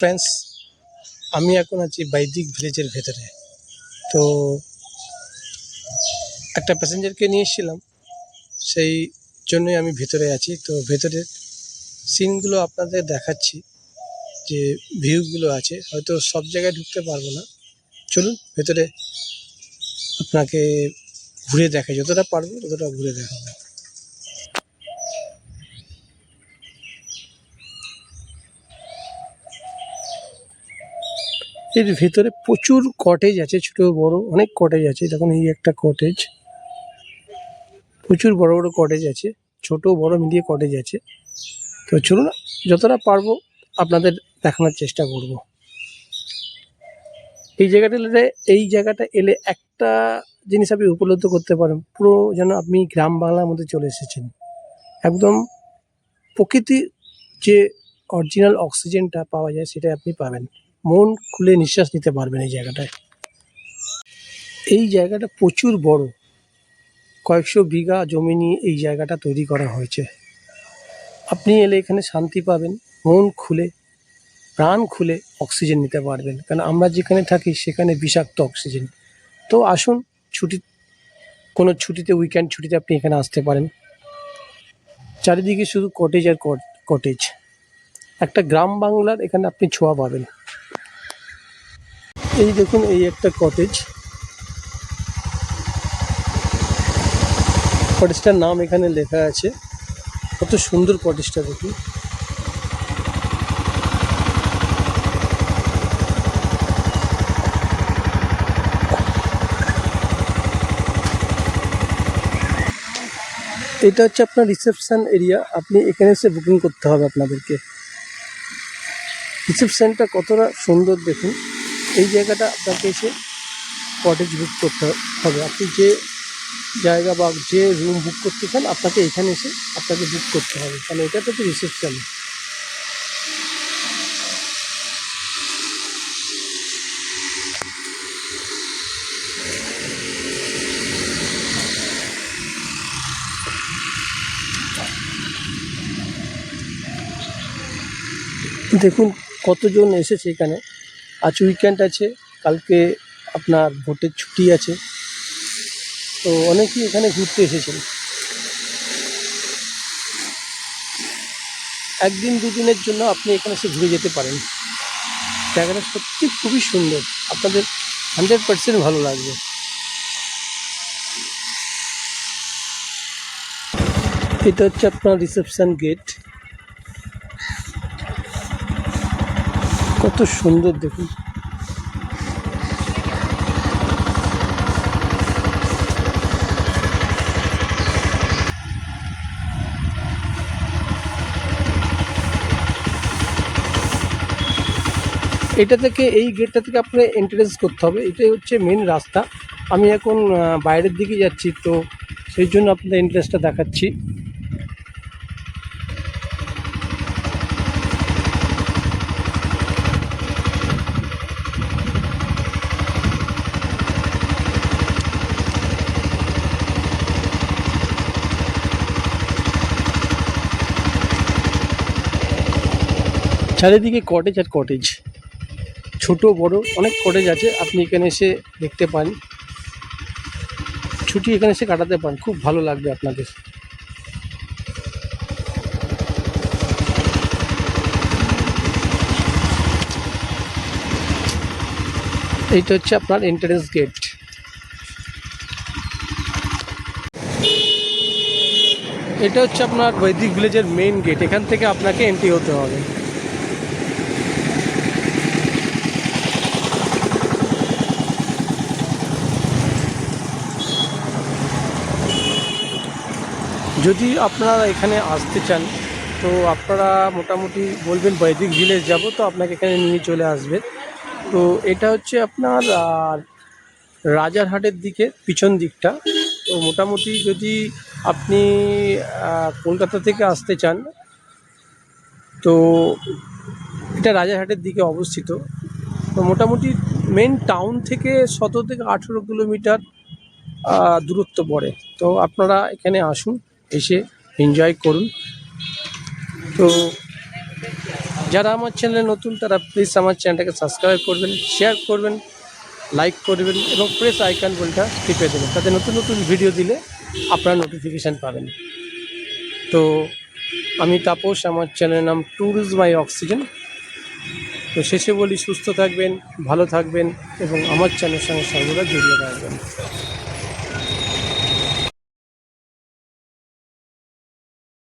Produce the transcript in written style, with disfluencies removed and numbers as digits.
Friends, আমি এখন আছি বৈদিক ভিলেজের ভেতরে। তো একটা প্যাসেঞ্জারকে নিয়ে এসেছিলাম, সেই জন্যই আমি ভেতরে আছি। তো ভেতরের সিনগুলো আপনাদের দেখাচ্ছি, যে ভিউগুলো আছে। হয়তো সব জায়গায় ঢুকতে পারবো না, চলুন ভেতরে আপনাকে ঘুরে দেখাই, যতটা পারবো ততটা ঘুরে দেখাবো। এর ভেতরে প্রচুর কটেজ আছে, ছোট বড় অনেক কটেজ আছে। দেখুন, এই একটা কটেজ, প্রচুর বড় বড় কটেজ আছে, ছোট বড় মিলিয়ে কটেজ আছে। তো চলুন, যতটা পারবো আপনাদের দেখানোর চেষ্টা করব। এই জায়গাটা এলে একটা জিনিস আপনি উপলব্ধি করতে পারেন, পুরো যেন আপনি গ্রাম বাংলার মধ্যে চলে এসেছেন। একদম প্রকৃতির যে অরিজিনাল অক্সিজেনটা পাওয়া যায়, সেটা আপনি পাবেন। মন খুলে নিঃশ্বাস নিতে পারবেন এই জায়গাটায়। এই জায়গাটা প্রচুর বড়, কয়েকশো বিঘা জমি নিয়ে এই জায়গাটা তৈরি করা হয়েছে। আপনি এলে এখানে শান্তি পাবেন, মন খুলে প্রাণ খুলে অক্সিজেন নিতে পারবেন। কারণ আমরা যেখানে থাকি সেখানে বিষাক্ত অক্সিজেন। তো আসুন, কোনো ছুটিতে, উইকেন্ড ছুটিতে আপনি এখানে আসতে পারেন। চারিদিকে শুধু কটেজ আর কটেজ, একটা গ্রাম বাংলার এখানে আপনি ছোঁয়া পাবেন। এই দেখুন, এই একটা কটেজটার নাম এখানে লেখা আছে। কত সুন্দর কটেজটা দেখুন। এটা হচ্ছে আপনার রিসেপশন এরিয়া। আপনি এখানে এসে বুকিং করতে হবে আপনাদেরকে। রিসেপশনটা কতটা সুন্দর দেখুন। এই জায়গাটা আপনাকে এসে কটেজ বুক করতে হবে। আপনি যে জায়গা বা যে রুম বুক করতে চান, আপনাকে এখানে এসে আপনাকে বুক করতে হবে, কারণ এটা তো রিসেপশন। দেখুন কতজন এসেছে এখানে। আজ উইকেন্ড আছে, কালকে আপনার ভোটের ছুটি আছে। তো অনেকেই এখানে ঘুরতে এসেছেন। একদিন দুদিনের জন্য আপনি এখানে এসে ঘুরে যেতে পারেন। জায়গাটা সত্যি খুবই সুন্দর, আপনাদের 100% ভালো লাগবে। এটা হচ্ছে আপনার রিসেপশন গেট। কত সুন্দর দেখুন। এটা থেকে, এই গেটটা থেকে আপনার এন্ট্রেন্স করতে হবে। এটাই হচ্ছে মেন রাস্তা। আমি এখন বাইরের দিকে যাচ্ছি, তো সেই জন্য আপনাদের এন্ট্রেন্সটা দেখাচ্ছি। চারিদিকে কটেজ আর কটেজ, ছোট বড় অনেক কটেজ আছে। আপনি এখানে এসে দেখতে পান, ছুটি এখানে এসে কাটাতে পারেন, খুব ভালো লাগবে আপনাদের। এইটা হচ্ছে আপনার এন্ট্রেন্স গেট। এটা হচ্ছে আপনার বৈদিক ভিলেজের মেইন গেট। এখান থেকে আপনাকে এন্ট্রি হতে হবে। যদি আপনারা এখানে আসতে চান, তো আপনারা মোটামুটি বলবেন বৈদিক ভিলেজ যাব, তো আপনাকে এখানে নিয়ে চলে আসবে। তো এটা হচ্ছে আপনার রাজারহাটের দিকে পিছন দিকটা। তো মোটামুটি যদি আপনি কলকাতা থেকে আসতে চান, তো এটা রাজারহাটের দিকে অবস্থিত। তো মোটামুটি মেন টাউন থেকে 17 থেকে 18 কিলোমিটার দূরত্ব পড়ে। তো আপনারা এখানে আসুন, এসে এনজয় করুন। তো যারা আমার চ্যানেলে নতুন তারা প্লিজ আমার চ্যানেলটাকে সাবস্ক্রাইব করবেন, শেয়ার করবেন, লাইক করবেন এবং প্রেস আইকন বেলটা টিপে দেবেন, তাতে নতুন নতুন ভিডিও দিলে আপনারা নোটিফিকেশান পাবেন। তো আমি তাপস, আমার চ্যানেলের নাম ট্যুরিজম বাই অক্সিজেন। তো শেষে বলি, সুস্থ থাকবেন, ভালো থাকবেন এবং আমার চ্যানেলের সঙ্গে সর্বদা জড়িয়ে থাকবেন।